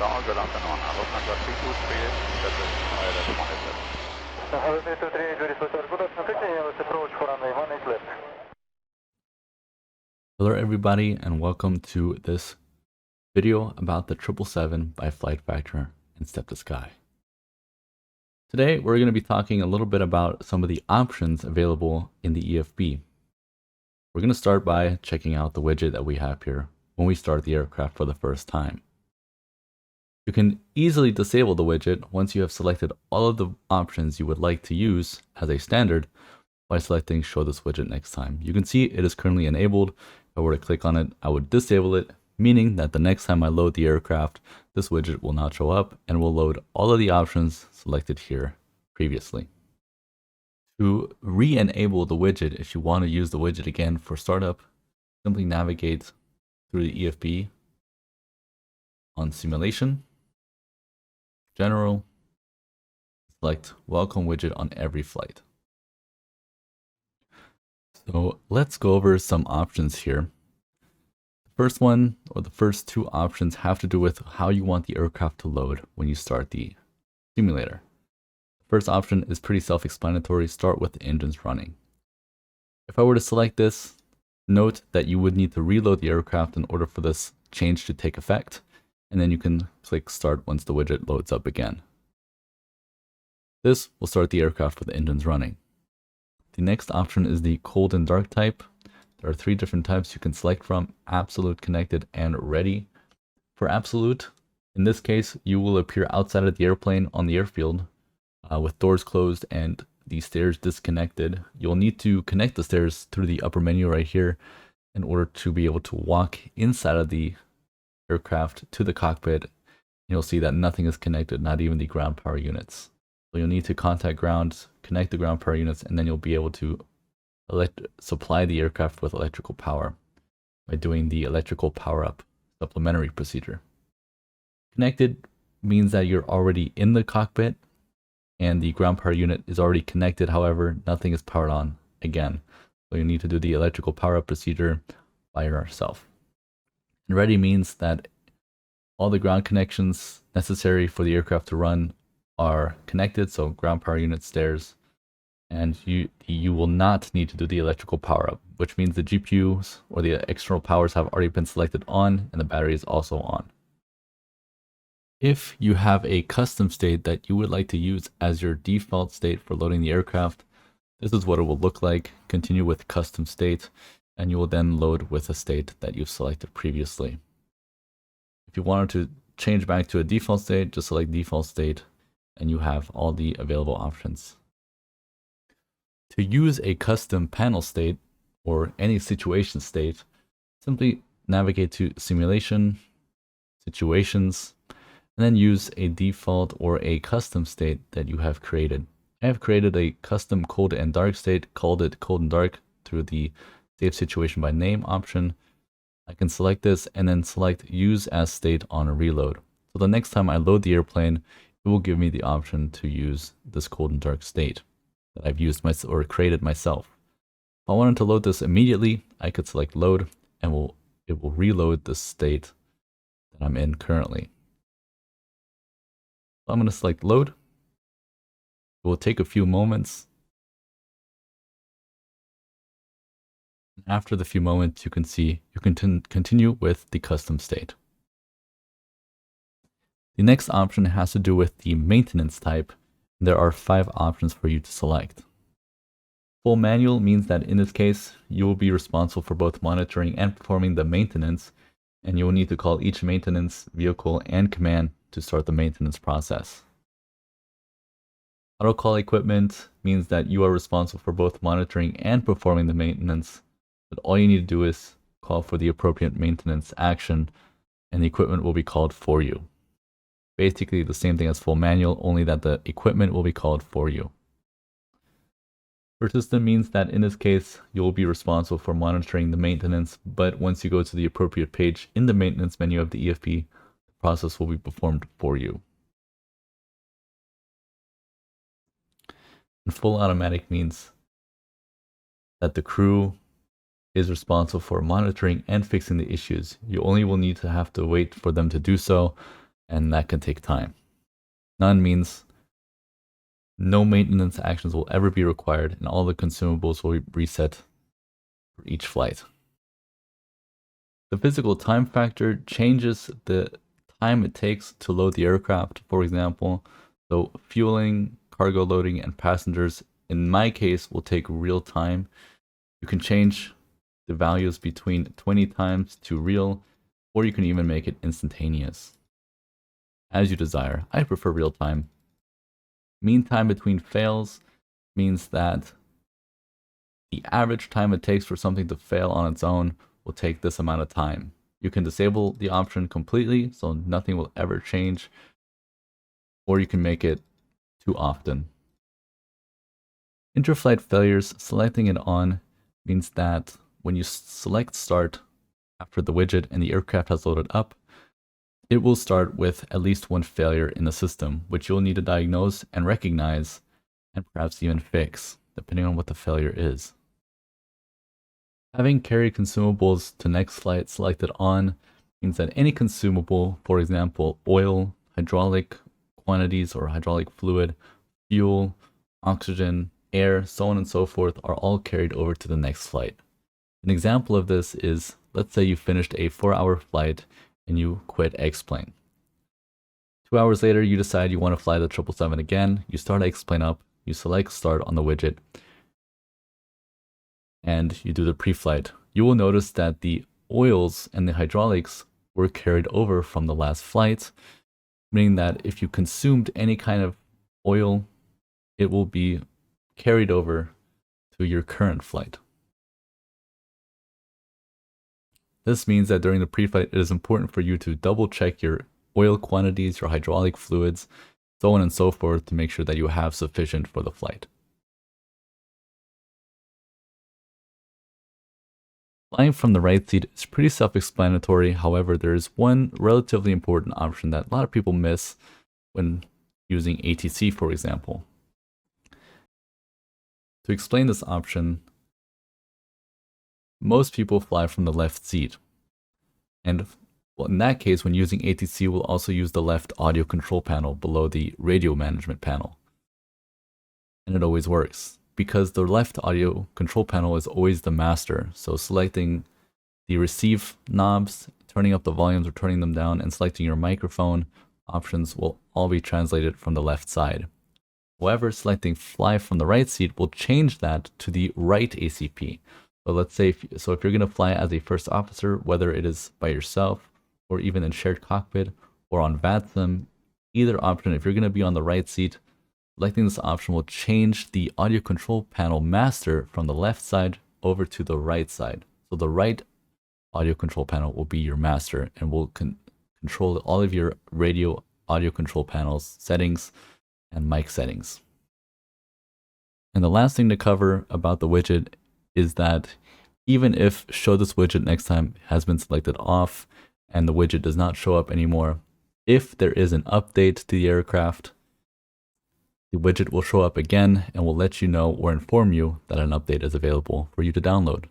good afternoon. Looks like 323, that is ILS 1 is left. Hello, 323, very good afternoon. Continuous approach for runway 1 is left. Hello everybody and welcome to this video about the 777 by FlightFactor and Step to Sky. Today we're going to be talking a little bit about some of the options available in the EFB. We're going to start by checking out the widget that we have here when we start the aircraft for the first time. You can easily disable the widget once you have selected all of the options you would like to use as a standard by selecting Show this widget next time. You can see it is currently enabled. If I were to click on it, I would disable it, meaning that the next time I load the aircraft, this widget will not show up and will load all of the options selected here previously. To re-enable the widget, if you want to use the widget again for startup, simply navigate through the EFB on Simulation, General, select Welcome Widget on every flight. So let's go over some options here. The first one, or the first two options, have to do with how you want the aircraft to load when you start the simulator. The first option is pretty self-explanatory, start with the engines running. If I were to select this, note that you would need to reload the aircraft in order for this change to take effect, and then you can click start once the widget loads up again. This will start the aircraft with the engines running. The next option is the cold and dark type. There are three different types you can select from: absolute, connected, and ready. For absolute, in this case, you will appear outside of the airplane on the airfield with doors closed and the stairs disconnected. You'll need to connect the stairs through the upper menu right here in order to be able to walk inside of the aircraft to the cockpit. You'll see that nothing is connected, not even the ground power units. So you'll need to contact ground, connect the ground power units, and then you'll be able to supply the aircraft with electrical power by doing the electrical power up supplementary procedure. Connected means that you're already in the cockpit and the ground power unit is already connected. However, nothing is powered on again. So you need to do the electrical power up procedure by yourself. And ready means that all the ground connections necessary for the aircraft to run are connected, so ground power unit, stairs, and you will not need to do the electrical power up, which means the GPUs or the external powers have already been selected on and the battery is also on. If you have a custom state that you would like to use as your default state for loading the aircraft, this is what it will look like. Continue with custom state, and you will then load with a state that you've selected previously. If you wanted to change back to a default state, just select default state and you have all the available options. To use a custom panel state or any situation state, simply navigate to Simulation, Situations, and then use a default or a custom state that you have created. I have created a custom cold and dark state, called it cold and dark through the Save Situation by Name option. I can select this and then select Use as State on a reload. So the next time I load the airplane, it will give me the option to use this cold and dark state that I've used or created myself. If I wanted to load this immediately, I could select Load and it will reload the state that I'm in currently. So I'm going to select Load. It will take a few moments. After the few moments, you can see you can continue with the custom state. The next option has to do with the maintenance type. There are 5 options for you to select. Full manual means that in this case, you will be responsible for both monitoring and performing the maintenance, and you will need to call each maintenance vehicle and command to start the maintenance process. Auto call equipment means that you are responsible for both monitoring and performing the maintenance, but all you need to do is call for the appropriate maintenance action and the equipment will be called for you. Basically the same thing as full manual, only that the equipment will be called for you. Persistent means that in this case, you will be responsible for monitoring the maintenance, but once you go to the appropriate page in the maintenance menu of the EFB, the process will be performed for you. And full automatic means that the crew is responsible for monitoring and fixing the issues. You only will need to have to wait for them to do so. and that can take time. None means no maintenance actions will ever be required, and all the consumables will be reset for each flight. The physical time factor changes the time it takes to load the aircraft, for example. So fueling, cargo loading, and passengers, in my case, will take real time. You can change the values between 20 times to real, or you can even make it instantaneous. As you desire. I prefer real time. Mean time between fails means that the average time it takes for something to fail on its own will take this amount of time. You can disable the option completely, so nothing will ever change, or you can make it too often. Interflight failures, selecting it on means that when you select start after the widget and the aircraft has loaded up, it will start with at least one failure in the system, which you'll need to diagnose and recognize, and perhaps even fix, depending on what the failure is. Having carry consumables to next flight selected on means that any consumable, for example, oil, hydraulic quantities or hydraulic fluid, fuel, oxygen, air, so on and so forth, are all carried over to the next flight. An example of this is, let's say you finished a 4-hour flight and you quit X-Plane. 2 hours later, you decide you want to fly the 777 again. You start X-Plane up, you select start on the widget, and you do the pre-flight. You will notice that the oils and the hydraulics were carried over from the last flight, meaning that if you consumed any kind of oil, it will be carried over to your current flight. This means that during the pre-flight, it is important for you to double check your oil quantities, your hydraulic fluids, so on and so forth, to make sure that you have sufficient for the flight. Flying from the right seat is pretty self-explanatory. However, there is one relatively important option that a lot of people miss when using ATC, for example. To explain this option, most people fly from the left seat. And well, in that case, when using ATC, we'll also use the left audio control panel below the radio management panel. And it always works, because the left audio control panel is always the master. So selecting the receive knobs, turning up the volumes or turning them down, and selecting your microphone options will all be translated from the left side. However, selecting fly from the right seat will change that to the right ACP. So let's say, if you're going to fly as a first officer, whether it is by yourself or even in shared cockpit or on VATSIM, either option, if you're going to be on the right seat, selecting this option will change the audio control panel master from the left side over to the right side. So the right audio control panel will be your master and will control all of your radio audio control panels settings and mic settings. And the last thing to cover about the widget is that even if show this widget next time has been selected off and the widget does not show up anymore, if there is an update to the aircraft, the widget will show up again and will let you know or inform you that an update is available for you to download.